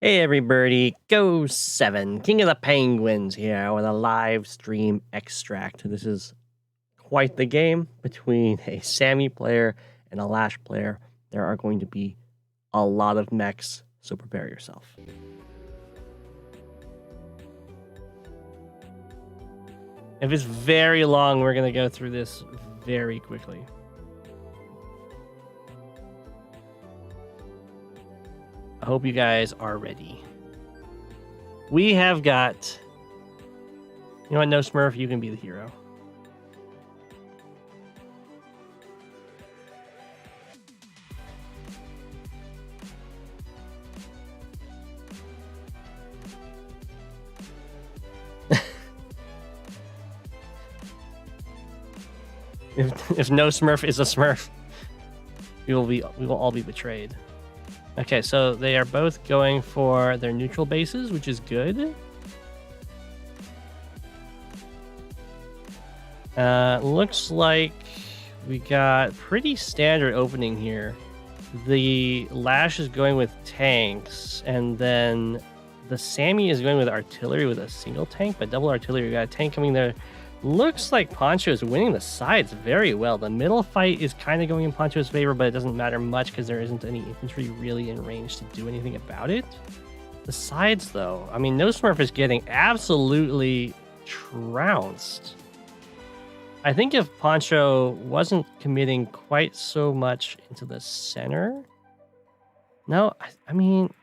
Hey everybody, Go 7, King of the Penguins here with a live stream extract. This is quite the game between a Sammy player and a Lash player. There are going to be a lot of mechs, so prepare yourself. If it's very long, we're going to go through this very quickly. I hope you guys are ready. We have got... You know what, nosmurf, you can be the hero. If nosmurf is a smurf, we will all be betrayed. Okay, so they are both going for their neutral bases, which is good. Looks like we got pretty standard opening here. The Lash is going with tanks, and then the Sammy is going with artillery with a single tank, but double artillery. We got a tank coming there. Looks like Poncho is winning the sides very well. The middle fight is kind of going in Poncho's favor, but it doesn't matter much because there isn't any infantry really in range to do anything about it. The sides, though, I mean, nosmurf is getting absolutely trounced. I think if Poncho wasn't committing quite so much into the center... No, I mean...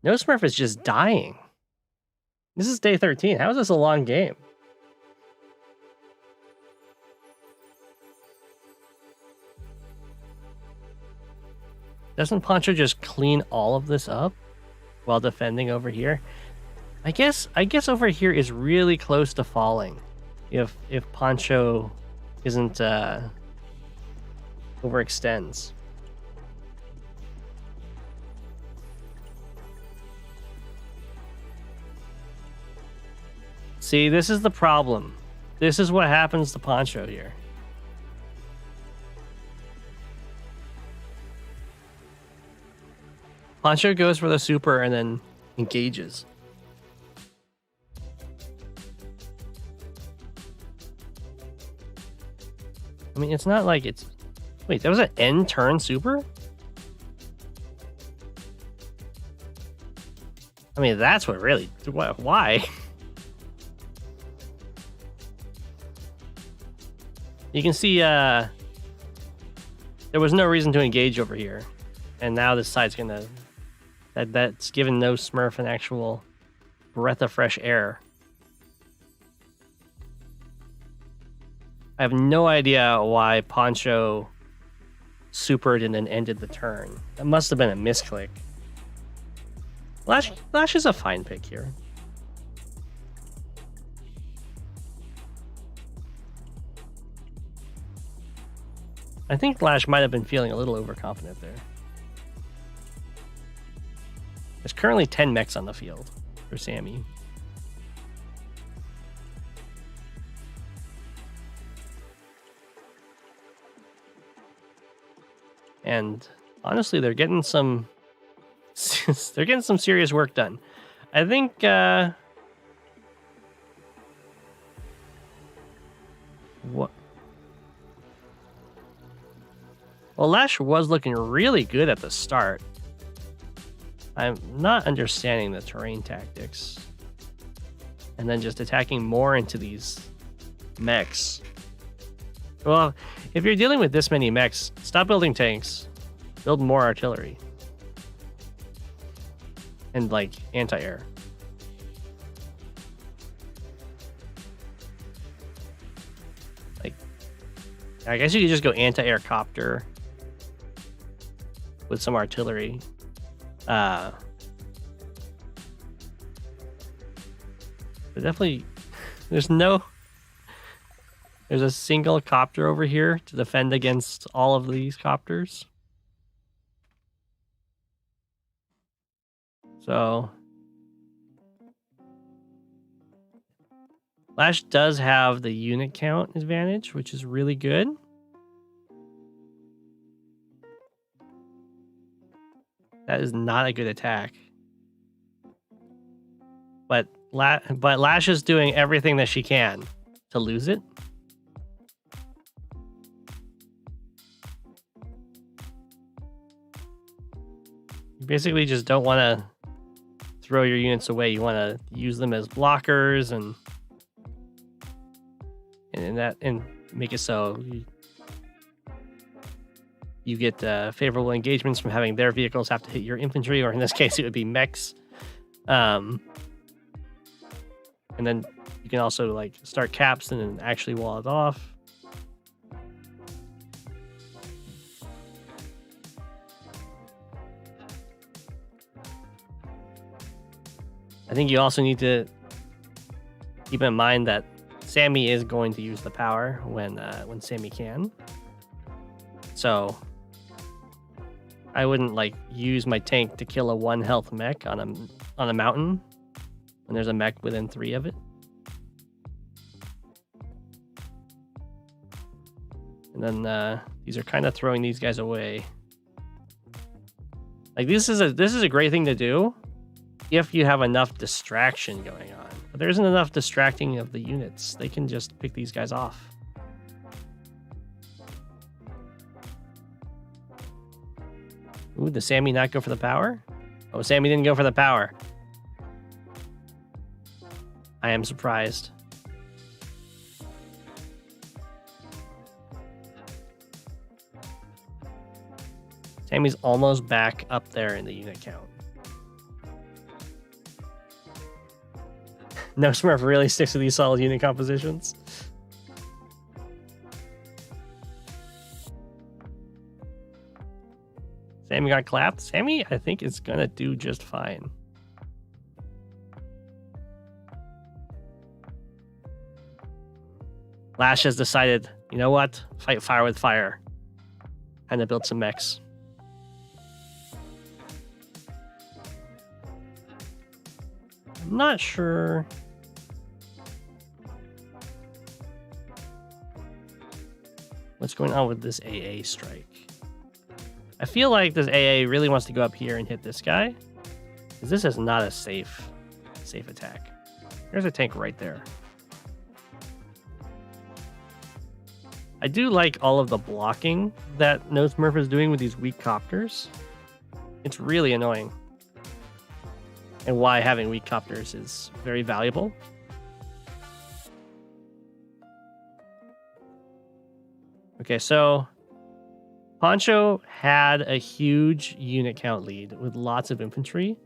nosmurf is just dying. This is day 13. How is this a long game? Doesn't Poncho just clean all of this up while defending over here? I guess over here is really close to falling if Poncho isn't overextends. See, this is the problem. This is what happens to Poncho here. Poncho goes for the super and then engages. I mean, it's not like it's... Wait, that was an end turn super? I mean, that's what really... Why? You can see there was no reason to engage over here. And now this side's gonna... That's given nosmurf an actual breath of fresh air. I have no idea why Poncho supered and then ended the turn. That must have been a misclick. Lash is a fine pick here. I think Lash might have been feeling a little overconfident there. There's currently 10 mechs on the field for Sammy. And honestly, they're getting some serious work done. I think what? Well, Lash was looking really good at the start. I'm not understanding the terrain tactics. And then just attacking more into these mechs. Well, if you're dealing with this many mechs, stop building tanks. Build more artillery. And, like, anti-air. Like, I guess you could just go anti-air copter with some artillery. But definitely, there's a single copter over here to defend against all of these copters. So Lash does have the unit count advantage, which is really good. That is not a good attack. But Lash is doing everything that she can to lose it. You basically just don't want to throw your units away. You want to use them as blockers and make it so you get favorable engagements from having their vehicles have to hit your infantry, or in this case, it would be mechs. And then you can also like start caps and then actually wall it off. I think you also need to keep in mind that Sammy is going to use the power when Sammy can. So I wouldn't like use my tank to kill a 1 health mech on a mountain when there's a mech within 3 of it. And then these are kind of throwing these guys away. Like this is a great thing to do if you have enough distraction going on. But there isn't enough distracting of the units. They can just pick these guys off. Ooh, does Sammy not go for the power? Oh, Sammy didn't go for the power. I am surprised. Sammy's almost back up there in the unit count. Nosmurf really sticks to these solid unit compositions. Sammy got clapped. Sammy, I think, is going to do just fine. Lash has decided, you know what? Fight fire with fire. And to build some mechs. I'm not sure. What's going on with this AA strike? I feel like this AA really wants to go up here and hit this guy, because this is not a safe attack. There's a tank right there. I do like all of the blocking that nosmurf is doing with these weak copters. It's really annoying. And why having weak copters is very valuable. Okay, so Poncho had a huge unit count lead with lots of infantry,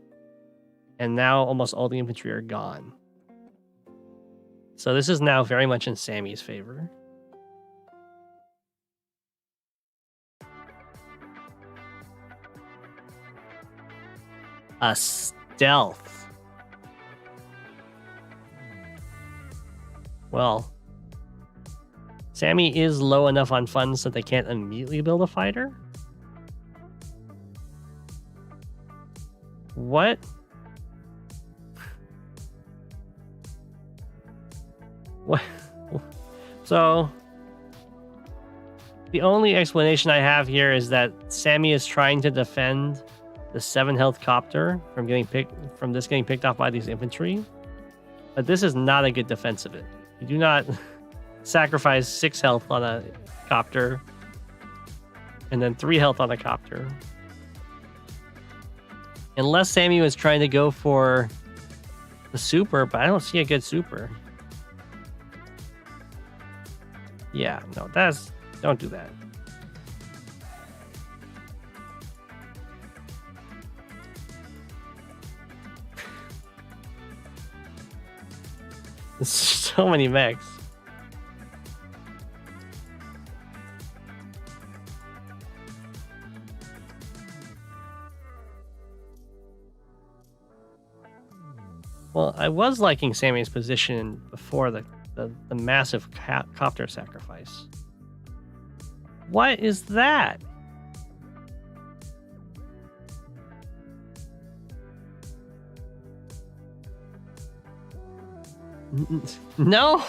and now almost all the infantry are gone. So this is now very much in Sammy's favor. A stealth. Well, Sammy is low enough on funds that they can't immediately build a fighter. What? What? So, the only explanation I have here is that Sammy is trying to defend the 7 health copter from getting picked off by these infantry. But this is not a good defense of it. You do not sacrifice 6 health on a copter and then 3 health on a copter. Unless Sammy was trying to go for the super, but I don't see a good super. Yeah, no, don't do that. There's so many mechs. Well, I was liking Sammy's position before the massive copter sacrifice. What is that? No.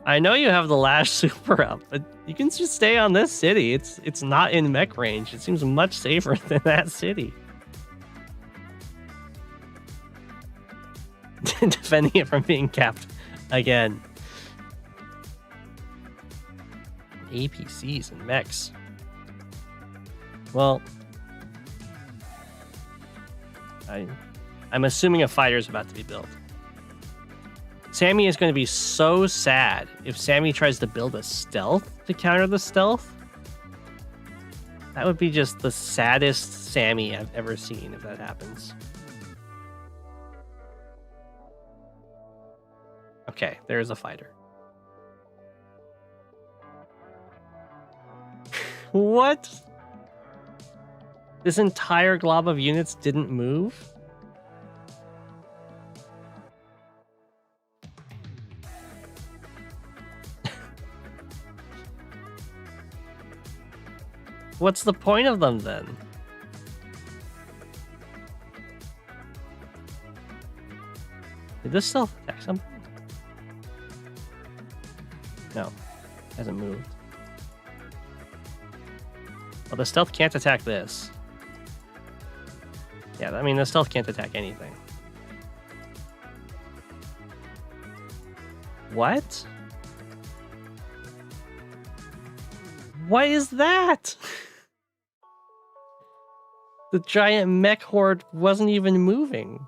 I know you have the Lash super up, but you can just stay on this city. It's not in mech range. It seems much safer than that city. Defending it from being capped again. APCs and mechs. Well, I'm assuming a fighter is about to be built. Sammy is going to be so sad if Sammy tries to build a stealth to counter the stealth. That would be just the saddest Sammy I've ever seen if that happens. Okay, there's a fighter. What? This entire glob of units didn't move? What's the point of them then? Did this stealth attack something? No, hasn't moved. Well, the stealth can't attack this. Yeah, I mean, the stealth can't attack anything. What? What is that? The giant mech horde wasn't even moving.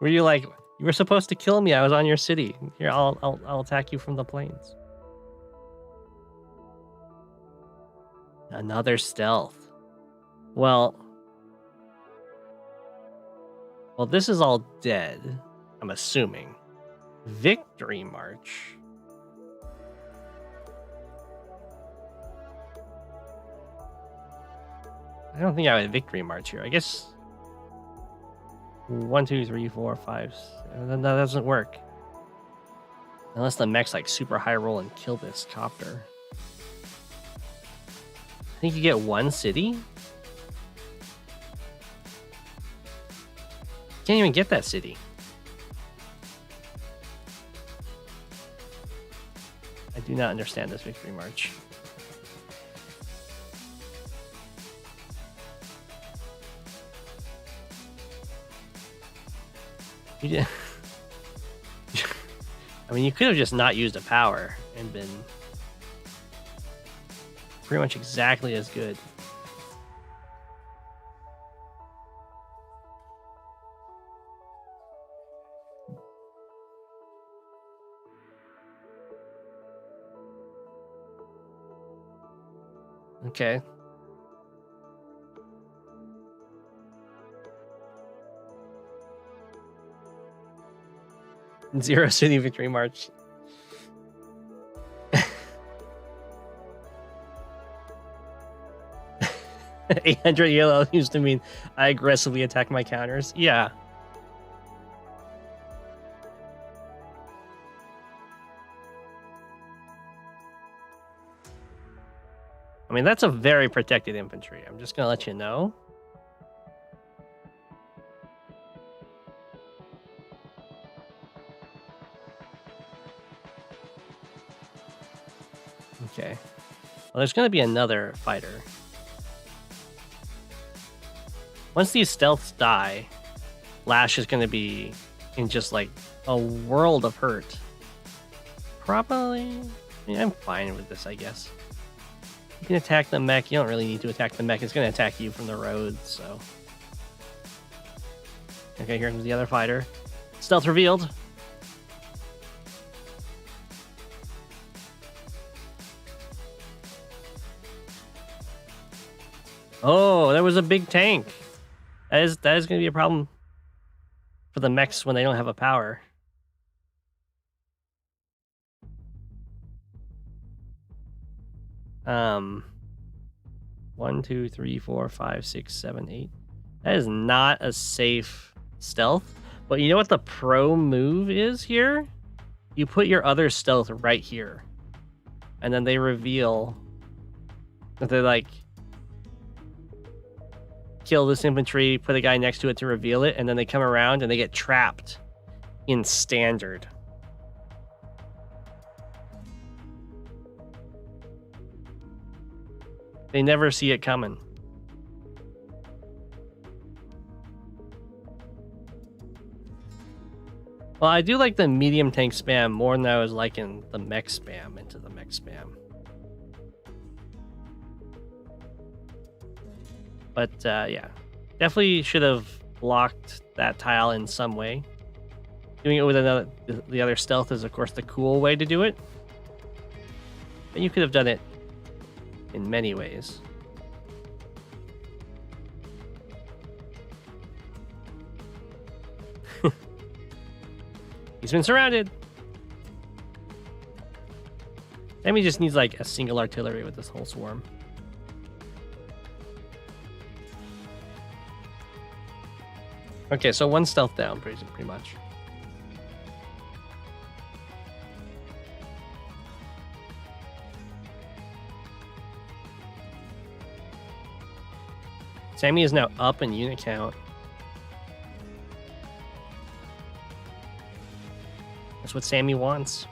Were you like, you were supposed to kill me? I was on your city. Here, I'll attack you from the plains. Another stealth. Well, this is all dead, I'm assuming. Victory March. I don't think I have a Victory March here. I guess 1, 2, 3, 4, 5. That doesn't work. Unless the mech's like super high roll and kill this copter. I think you get one city? Can't even get that city. I do not understand this Victory March. You did. I mean, you could have just not used a power and been pretty much exactly as good. Okay. Zero City Victory March. 800 yellow used to mean I aggressively attack my counters. Yeah. I mean, that's a very protected infantry. I'm just going to let you know. Okay. Well, there's going to be another fighter. Once these stealths die, Lash is going to be in just like a world of hurt. Probably. I mean, I'm fine with this, I guess. You can attack the mech. You don't really need to attack the mech. It's going to attack you from the road, so. Okay, here comes the other fighter. Stealth revealed. Oh, there was a big tank. That is going to be a problem for the mechs when they don't have a power. Um, 1, 2, 3, 4, 5, 6, 7, 8. That is not a safe stealth. But you know what the pro move is here? You put your other stealth right here. And then they reveal that they're like, kill this infantry, put a guy next to it to reveal it, and then they come around and they get trapped in standard. They never see it coming. Well, I do like the medium tank spam more than I was liking the mech spam into the mech spam. But yeah, definitely should have blocked that tile in some way. Doing it with the other stealth is, of course, the cool way to do it. But you could have done it in many ways. He's been surrounded. Sammy just needs like a single artillery with this whole swarm. Okay, so one stealth down, pretty much. Sammy is now up in unit count. That's what Sammy wants.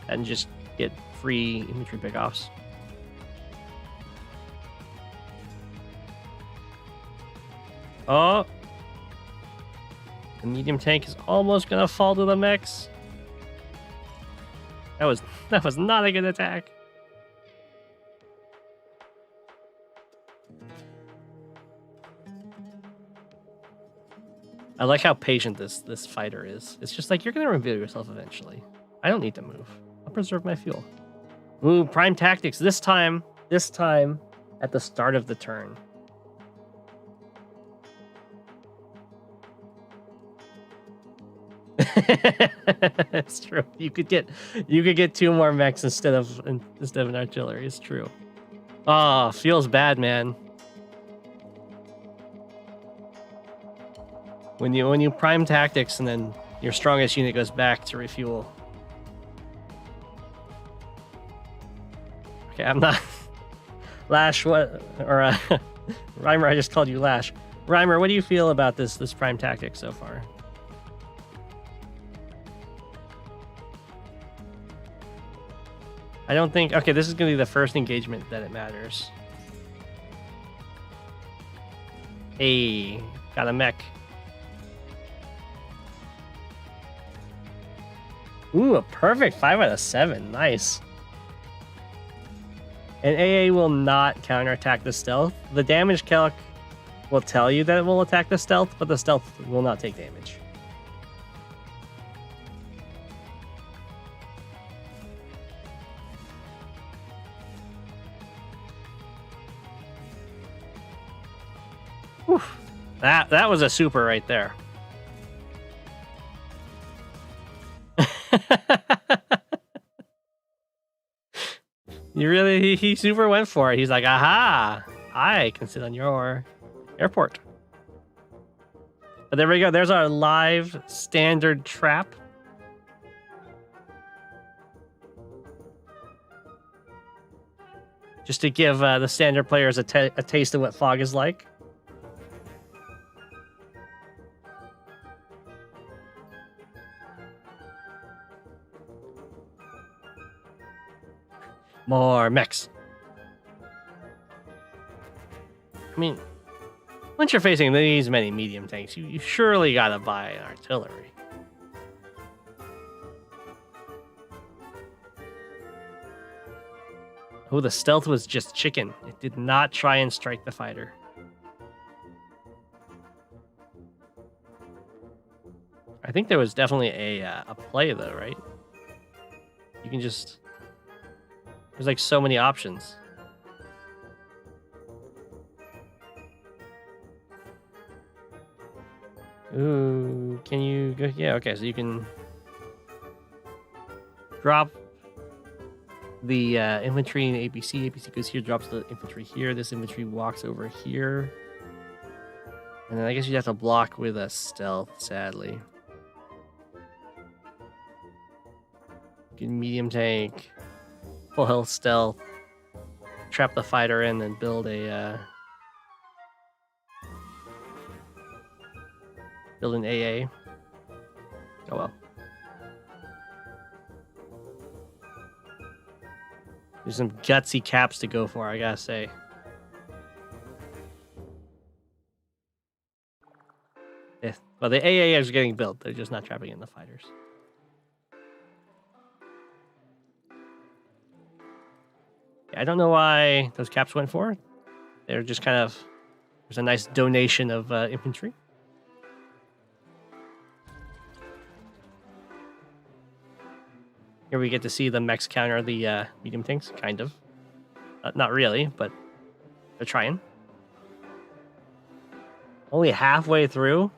And just get free infantry pickoffs. Oh. The medium tank is almost gonna fall to the mechs. That was not a good attack. I like how patient this fighter is. It's just like, you're gonna reveal yourself eventually. I don't need to move. I'll preserve my fuel. Ooh, prime tactics. This time at the start of the turn. It's true. You could get 2 more mechs instead of an artillery. It's true. Ah, oh, feels bad, man. When you prime tactics and then your strongest unit goes back to refuel. Okay, I'm not Lash. What or Reimer? I just called you Lash. Reimer, what do you feel about this prime tactic so far? I don't think... Okay, this is going to be the first engagement that it matters. Hey, got a mech. Ooh, a perfect 5 out of 7. Nice. And AA will not counterattack the stealth. The damage calc will tell you that it will attack the stealth, but the stealth will not take damage. Whew. That was a super right there. He super went for it. He's like, aha, I can sit on your airport. But there we go. There's our live standard trap. Just to give the standard players a taste of what fog is like. More mechs. I mean, once you're facing these many medium tanks, you surely gotta buy an artillery. Oh, the stealth was just chicken. It did not try and strike the fighter. I think there was definitely a play though, right? You can just... There's like so many options. Ooh, can you go? Yeah, okay, so you can drop the infantry in ABC. ABC goes here, drops the infantry here. This infantry walks over here. And then I guess you'd have to block with a stealth, sadly. You can medium tank. Full health stealth, trap the fighter in, and build an AA. Oh well. There's some gutsy caps to go for, I gotta say. Yeah. Well, the AA is getting built. They're just not trapping in the fighters. Yeah, I don't know why those caps went for. They're just kind of... There's a nice donation of infantry. Here we get to see the mechs counter the medium tanks, kind of. Not really, but they're trying. Only halfway through.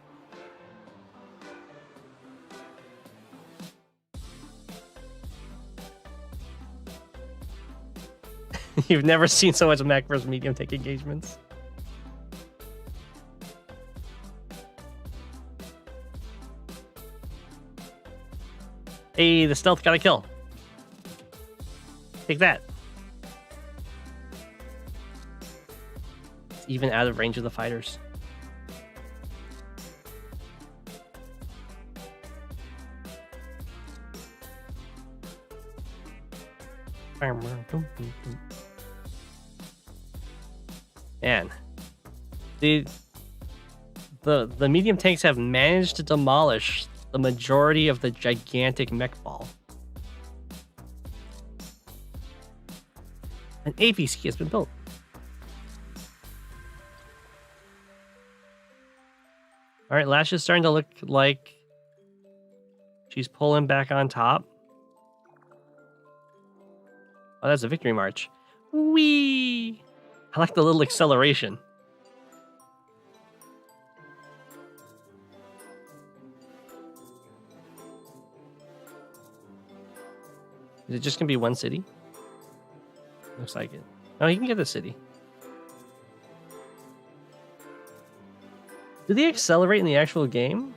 You've never seen so much mech versus medium tank engagements. Hey, the stealth got a kill. Take that. It's even out of range of the fighters. Man, the medium tanks have managed to demolish the majority of the gigantic mech ball. An APC has been built. All right, Lash is starting to look like she's pulling back on top. Oh, that's a victory march. Whee! I like the little acceleration. Is it just gonna be one city? Looks like it. Oh, you can get the city. Do they accelerate in the actual game?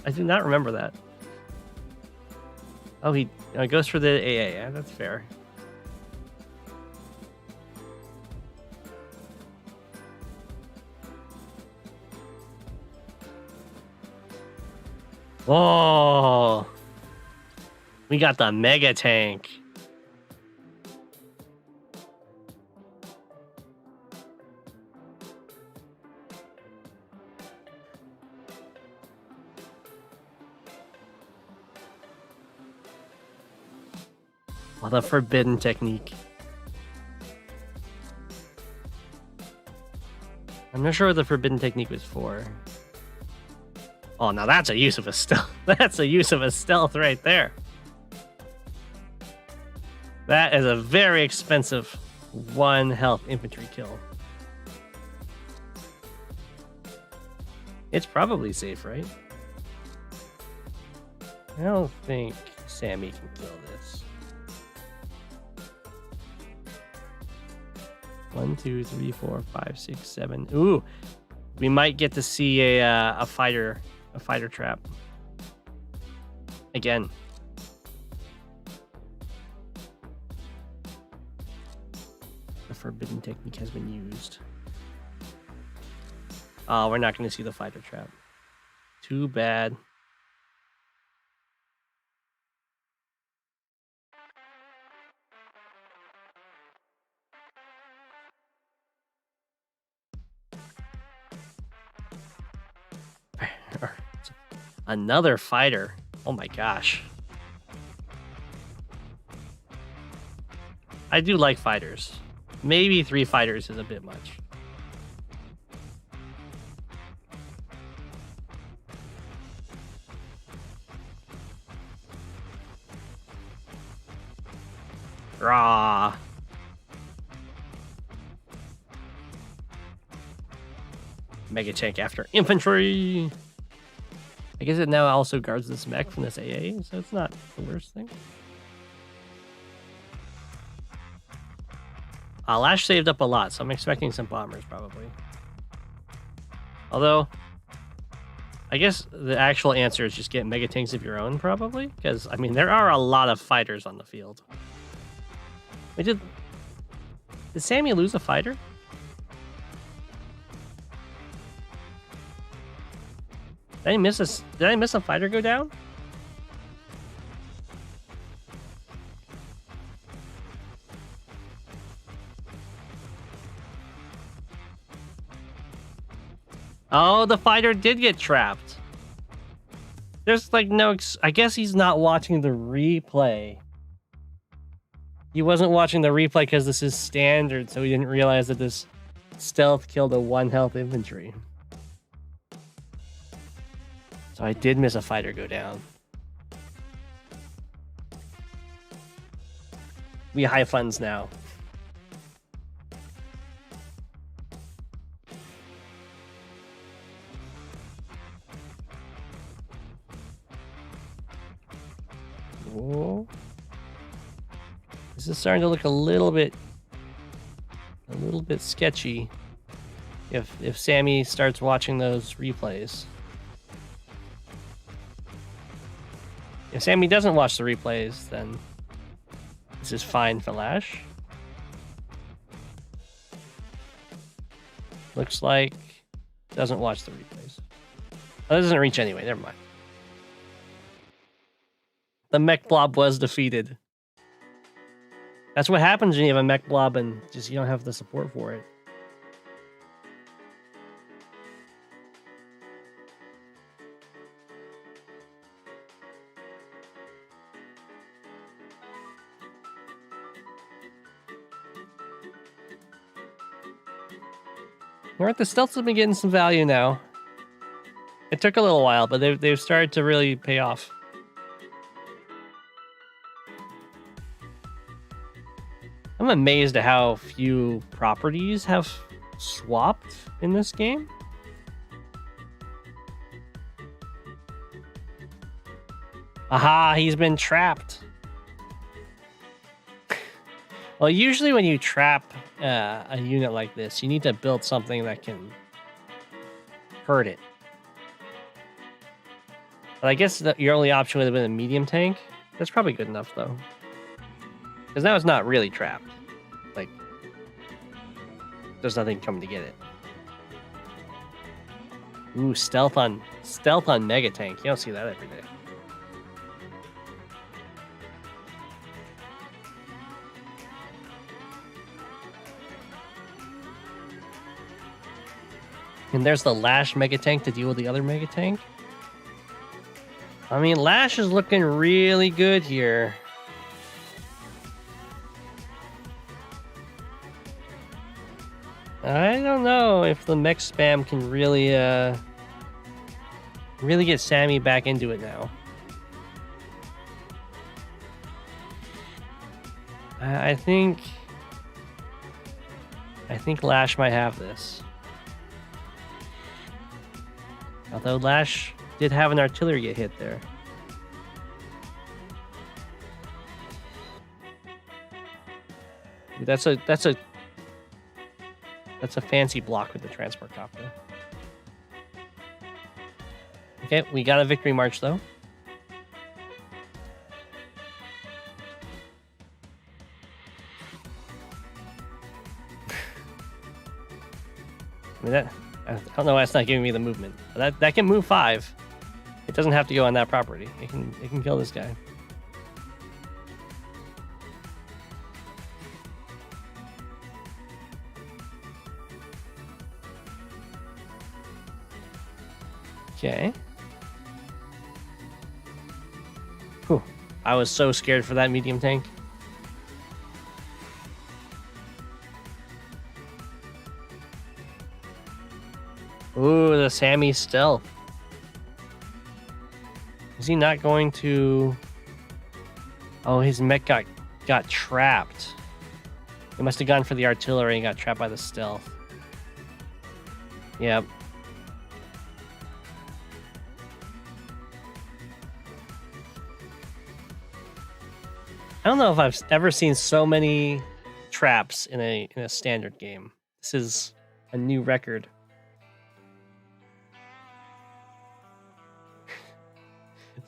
I do not remember that. Oh, he goes for the AA. Yeah, that's fair. Oh, we got the mega tank. Oh, the forbidden technique. I'm not sure what the forbidden technique was for. Oh, now that's a use of a stealth. That's a use of a stealth right there. That is a very expensive 1 health infantry kill. It's probably safe, right? I don't think Sammy can kill this. 1, 2, 3, 4, 5, 6, 7. Ooh, we might get to see a fighter trap again. The forbidden technique has been used. Oh, we're not going to see the fighter trap. Too bad. Another fighter. Oh my gosh. I do like fighters. Maybe 3 fighters is a bit much. Rah. Mega tank after infantry. I guess it now also guards this mech from this AA, so it's not the worst thing. Lash saved up a lot, so I'm expecting some bombers probably. Although, I guess the actual answer is just get mega tanks of your own probably, because I mean there are a lot of fighters on the field. Wait, did Sammy lose a fighter? Did I miss a fighter go down? Oh, the fighter did get trapped. There's like no... I guess he's not watching the replay. He wasn't watching the replay because this is standard, so he didn't realize that this stealth killed a 1 health infantry. So I did miss a fighter go down. We high funds now. Whoa. This is starting to look a little bit sketchy if Sammy starts watching those replays. If Sammy doesn't watch the replays, then this is fine for Lash. Looks like doesn't watch the replays. Oh, it doesn't reach anyway, never mind. The mech blob was defeated. That's what happens when you have a mech blob and just you don't have the support for it. Alright, the stealths have been getting some value now. It took a little while, but they've started to really pay off. I'm amazed at how few properties have swapped in this game. Aha, he's been trapped. Well, usually when you trap a unit like this, you need to build something that can hurt it. But I guess your only option would have been a medium tank. That's probably good enough, though. Because now it's not really trapped. Like, there's nothing coming to get it. Ooh, stealth on Mega Tank. You don't see that every day. And there's the Lash Mega Tank to deal with the other Mega Tank. I mean, Lash is looking really good here. I don't know if the mech spam can really get Sammy back into it now. I think Lash might have this. Although Lash did have an artillery get hit there. That's a fancy block with the transport copter. Okay, we got a victory march though. I mean, I don't know why it's not giving me the movement. But that can move 5. It doesn't have to go on that property. It can kill this guy. Okay. Whew. I was so scared for that medium tank. Ooh, the Sammy stealth. Is he not going to... Oh, his mech got trapped. He must have gone for the artillery and got trapped by the stealth. Yep. I don't know if I've ever seen so many traps in a standard game. This is a new record.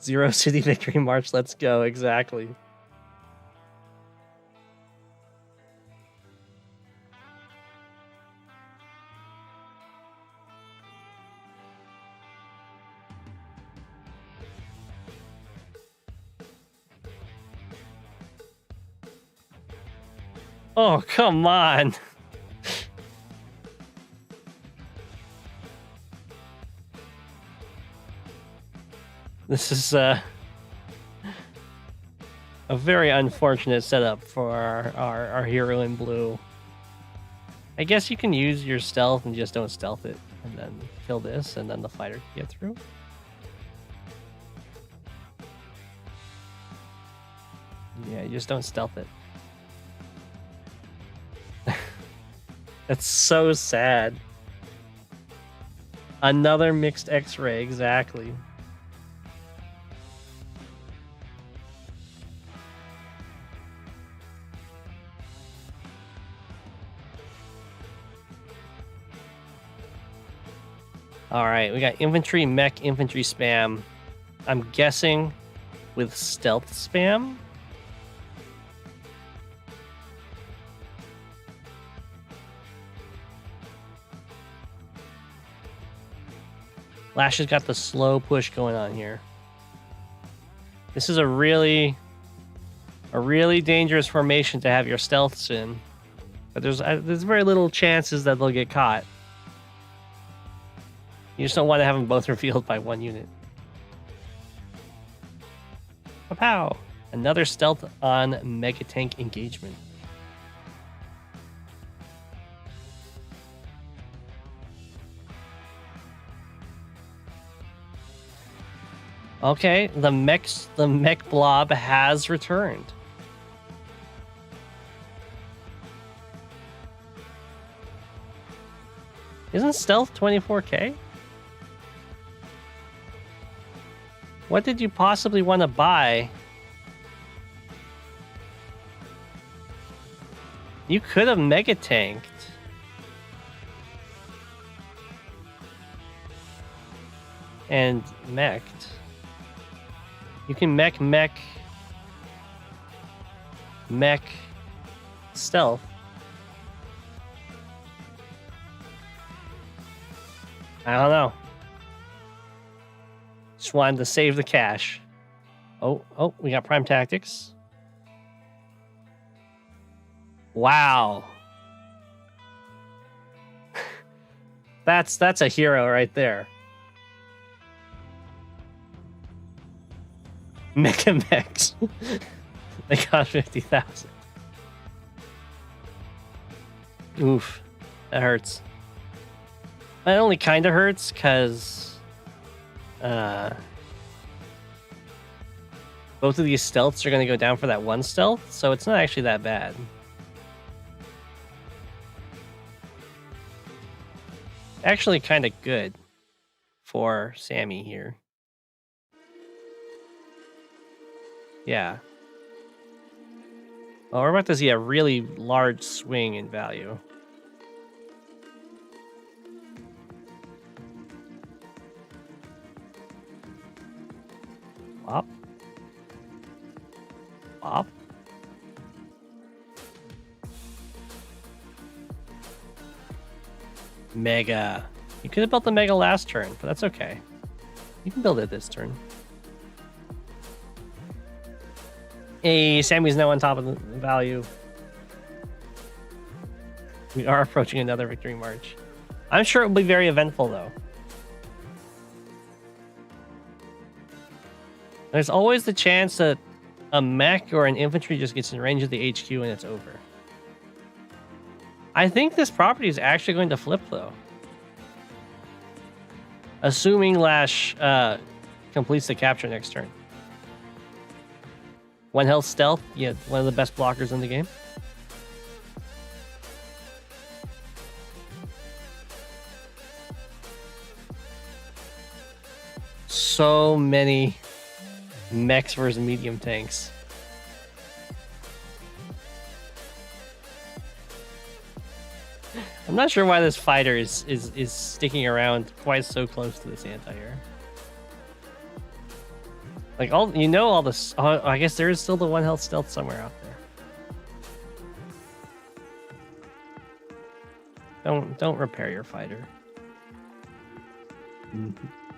Zero City Victory March, let's go, exactly. Oh, come on. This is a very unfortunate setup for our hero in blue. I guess you can use your stealth and just don't stealth it, and then kill this, and then the fighter can get through. Yeah, you just don't stealth it. That's so sad. Another mixed X-ray, exactly. All right, we got infantry, mech, infantry spam. I'm guessing with stealth spam. Lash has got the slow push going on here. This is a really dangerous formation to have your stealths in, but there's very little chances that they'll get caught. You just don't want to have them both revealed by one unit. Pow! Another stealth on Mega Tank engagement. Okay, the mech blob has returned. Isn't stealth 24k? What did you possibly want to buy? You could have mega tanked. And meched. You can mech, stealth. I don't know. Just wanted to save the cash. Oh, we got prime tactics. Wow. That's a hero right there. Mecha mechs. They cost 50,000. Oof. That hurts. That only kind of hurts because both of these stealths are going to go down for that one stealth, so it's not actually that bad. Actually kind of good for Sammy here. Yeah. Well, we're about to see a really large swing in value. Pop. Pop. Mega. You could have built the Mega last turn, but that's okay. You can build it this turn. Hey, Sammy's now on top of the value. We are approaching another victory march. I'm sure it will be very eventful, though. There's always the chance that a mech or an infantry just gets in range of the HQ and it's over. I think this property is actually going to flip, though. Assuming Lash completes the capture next turn. One health stealth, yeah, one of the best blockers in the game. So many mechs versus medium tanks. I'm not sure why this fighter is sticking around quite so close to this anti-air. Like all this. Oh, I guess there is still the one health stealth somewhere out there. Don't repair your fighter.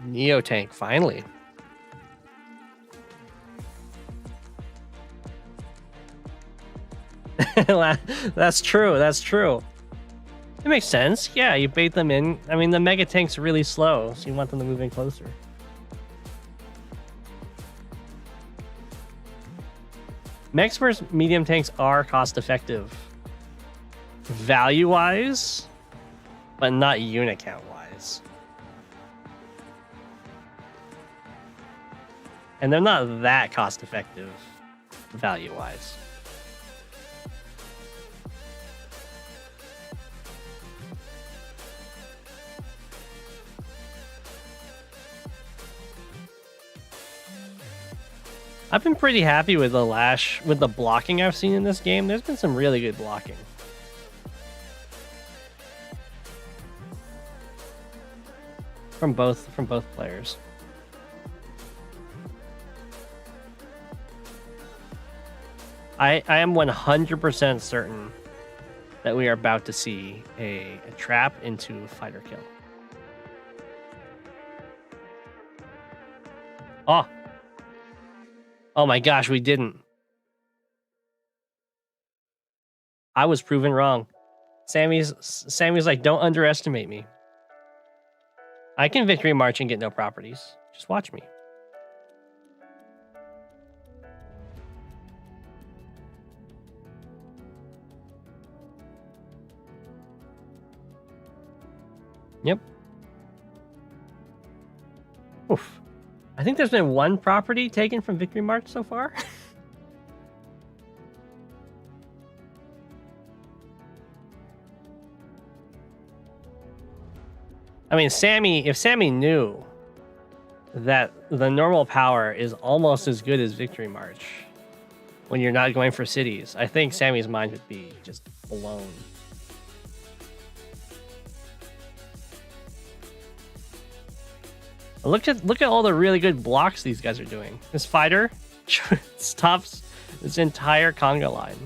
Neo tank finally. That's true. That's true. It makes sense. Yeah, you bait them in. I mean, the mega tank's really slow, so you want them to move in closer. Mechs versus medium tanks are cost-effective. Value-wise, but not unit count-wise. And they're not that cost-effective, value-wise. I've been pretty happy with the Lash, with the blocking I've seen in this game. There's been some really good blocking. From both players. I am 100% certain that we are about to see a trap into fighter kill. Oh my gosh, we didn't. I was proven wrong. Sammy's like, don't underestimate me. I can victory march and get no properties. Just watch me. Yep. Oof. I think there's been one property taken from victory march so far. I mean, if Sammy knew that the normal power is almost as good as victory march when you're not going for cities, I think Sammy's mind would be just blown. Look at all the really good blocks these guys are doing. This fighter stops this entire conga line.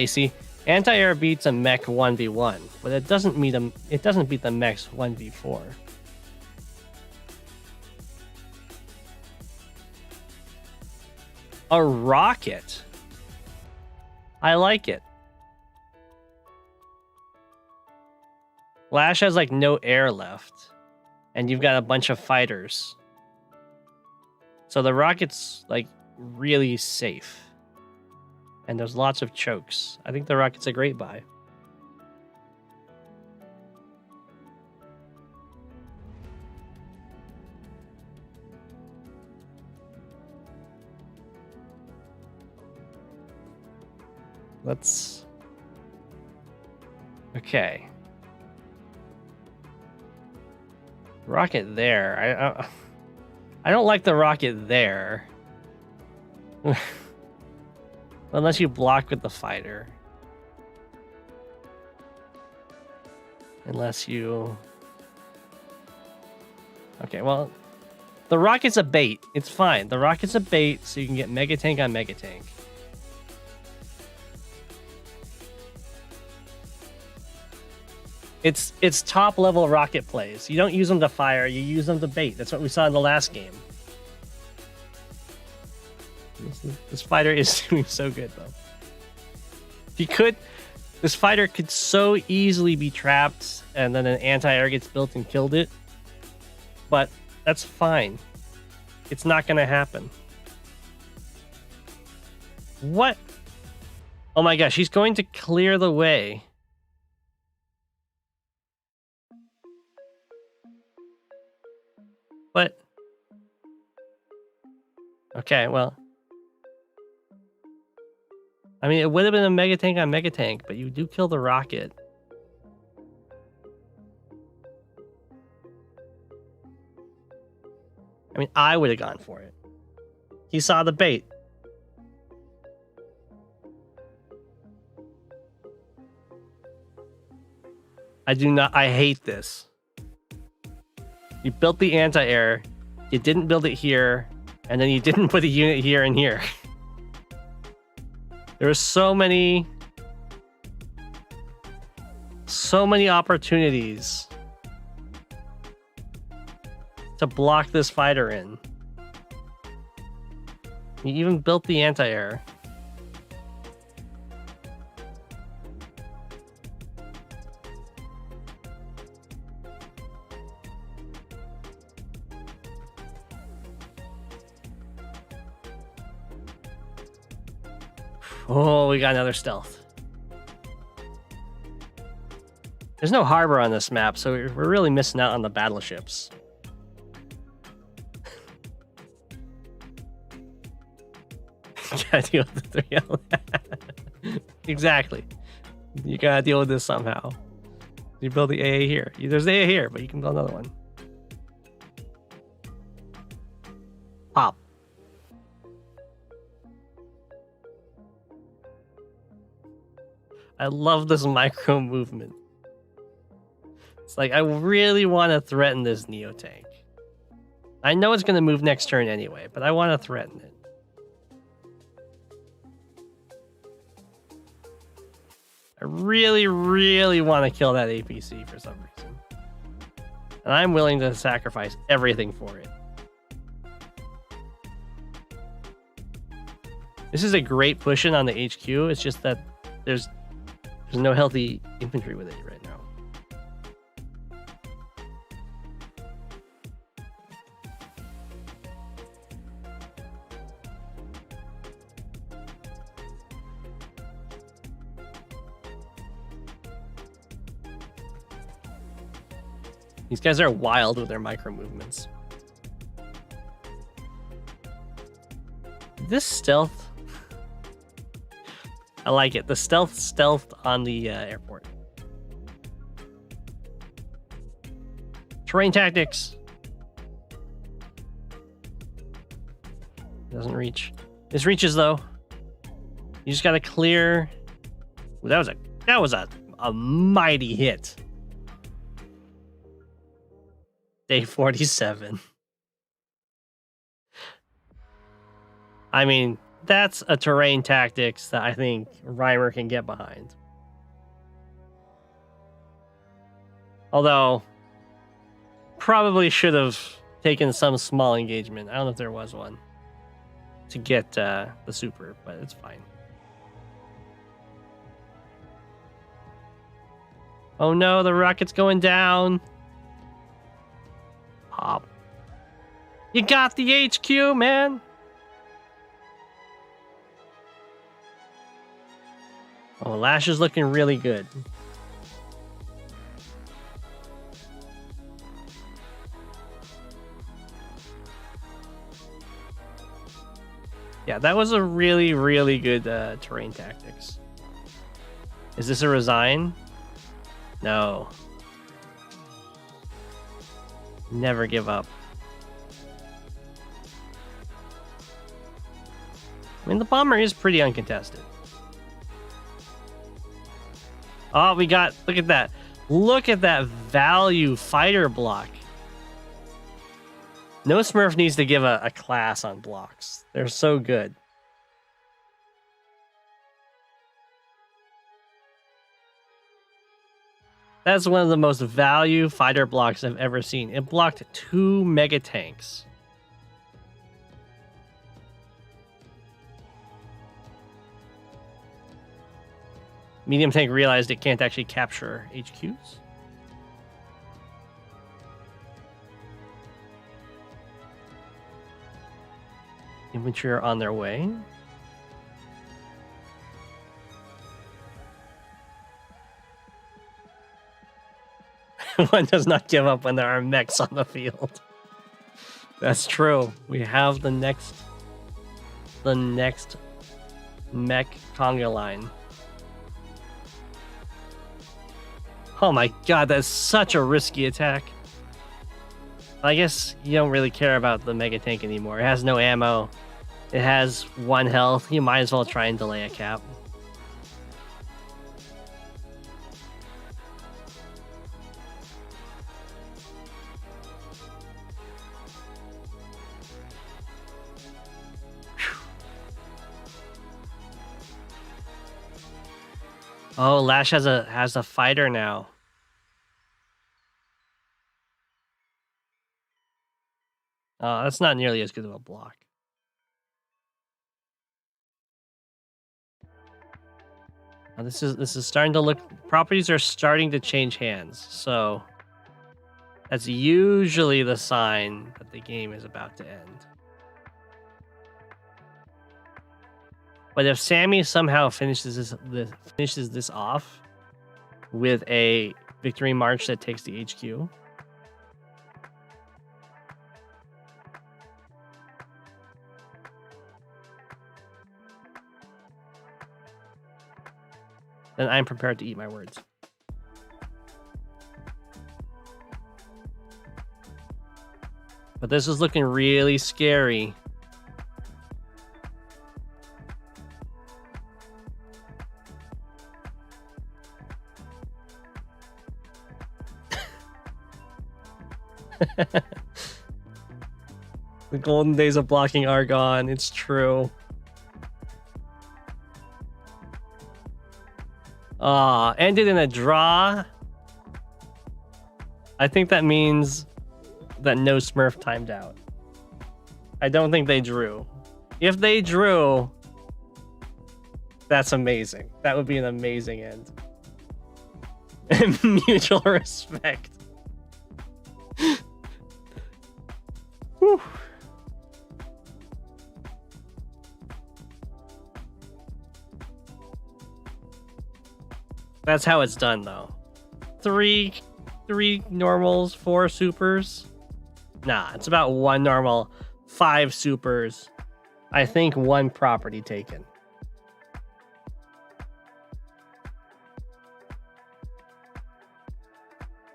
You see, anti-air beats a mech 1v1, but it doesn't beat the mechs 1v4. A rocket. I like it. Lash has like no air left, and you've got a bunch of fighters. So the rocket's like really safe. And there's lots of chokes. I think the rocket's a great buy. Okay. Rocket there. I don't like the rocket there. Unless you block with the fighter. Unless you... Okay, well... The rocket's a bait. It's fine. The rocket's a bait, so you can get Mega Tank on Mega Tank. It's top level rocket plays. You don't use them to fire, you use them to bait. That's what we saw in the last game. This fighter is doing so good, though. This fighter could so easily be trapped, and then an anti-air gets built and killed it. But that's fine. It's not going to happen. What? Oh my gosh, he's going to clear the way. What? Okay, well... I mean, it would have been a Mega Tank on Mega Tank, but you do kill the rocket. I mean, I would have gone for it. He saw the bait. I hate this. You built the anti-air, you didn't build it here, and then you didn't put a unit here and here. There are so many opportunities to block this fighter in. You even built the anti-air. Oh, we got another stealth. There's no harbor on this map, so we're really missing out on the battleships. Gotta deal with the 3L. Exactly. You gotta deal with this somehow. You build the AA here. There's the AA here, but you can build another one. Pop. I love this micro movement. It's like, I really want to threaten this Neo tank. I know it's going to move next turn anyway, but I want to threaten it. I really, really want to kill that APC for some reason. And I'm willing to sacrifice everything for it. This is a great push-in on the HQ. It's just that there's no healthy infantry with it right now. These guys are wild with their micro movements. This stealth, I like it. The stealth on the airport. Terrain tactics. Doesn't reach. This reaches though. You just gotta clear. Ooh, that was a mighty hit. Day 47. I mean, that's a terrain tactics that I think Reimer can get behind. Although, probably should have taken some small engagement. I don't know if there was one to get the super, but it's fine. Oh no, the rocket's going down. Pop. You got the HQ, man. Oh, Lash is looking really good. Yeah, that was a really, really good terrain tactics. Is this a resign? No. Never give up. I mean, the bomber is pretty uncontested. Oh, we got... Look at that. Look at that value fighter block. Nosmurf needs to give a class on blocks. They're so good. That's one of the most value fighter blocks I've ever seen. It blocked 2 mega tanks. Medium tank realized it can't actually capture HQs. Infantry are on their way. One does not give up when there are mechs on the field. That's true. We have the next mech conga line. Oh my god, that's such a risky attack. I guess you don't really care about the mega tank anymore. It has no ammo. It has 1 health. You might as well try and delay a cap. Oh, Lash has a fighter now. Oh, that's not nearly as good of a block. Now this is starting to look. Properties are starting to change hands, so that's usually the sign that the game is about to end. But if Sammy somehow finishes this off with a victory march that takes the HQ, then I'm prepared to eat my words. But this is looking really scary. The golden days of blocking Argon, it's true. Ended in a draw. I think that means that no Smurf timed out. I don't think they drew. If they drew, that's amazing. That would be an amazing end. Mutual respect. Whew. That's how it's done, though. Three normals, 4 supers. Nah, it's about 1 normal, 5 supers. I think 1 property taken.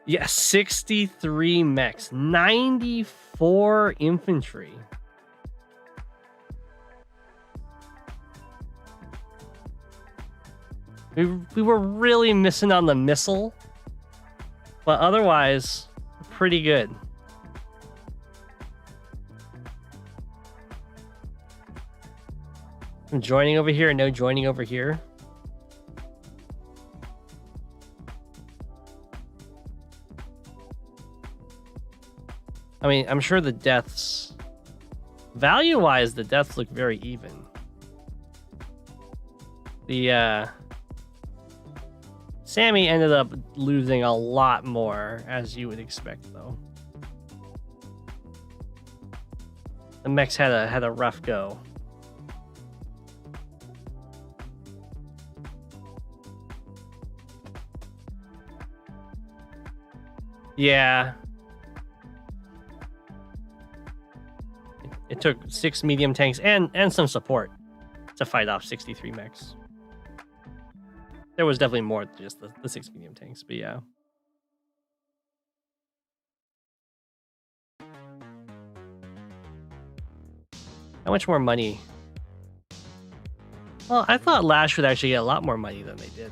Yeah, 63 mechs, 94 infantry. We were really missing on the missile, but otherwise, pretty good. I'm joining over here and no joining over here. I mean, I'm sure the deaths, value-wise, the deaths look very even. The, Sammy ended up losing a lot more, as you would expect, though. The mechs had a rough go. Yeah. It took 6 medium tanks and some support to fight off 63 mechs. There was definitely more than just the 6 medium tanks, but yeah. How much more money? Well, I thought Lash would actually get a lot more money than they did.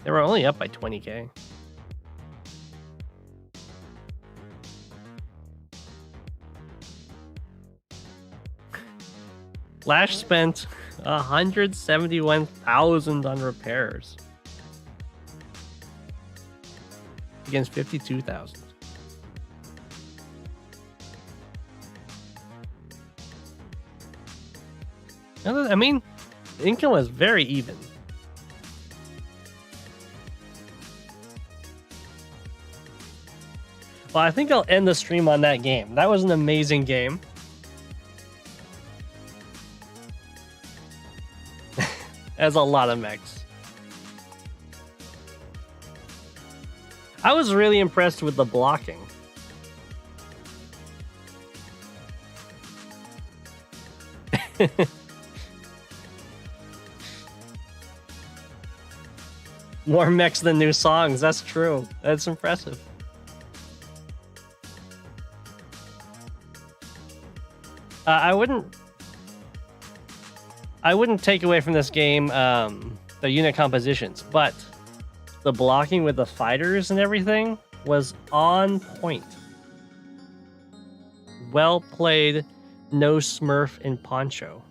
They were only up by 20k. Lash spent 171,000 on repairs against 52,000. I mean, the income was very even. Well, I think I'll end the stream on that game. That was an amazing game. That's a lot of mechs. I was really impressed with the blocking. More mechs than new songs. That's true. That's impressive. I wouldn't take away from this game the unit compositions, but the blocking with the fighters and everything was on point. Well played, No Smurf and Poncho.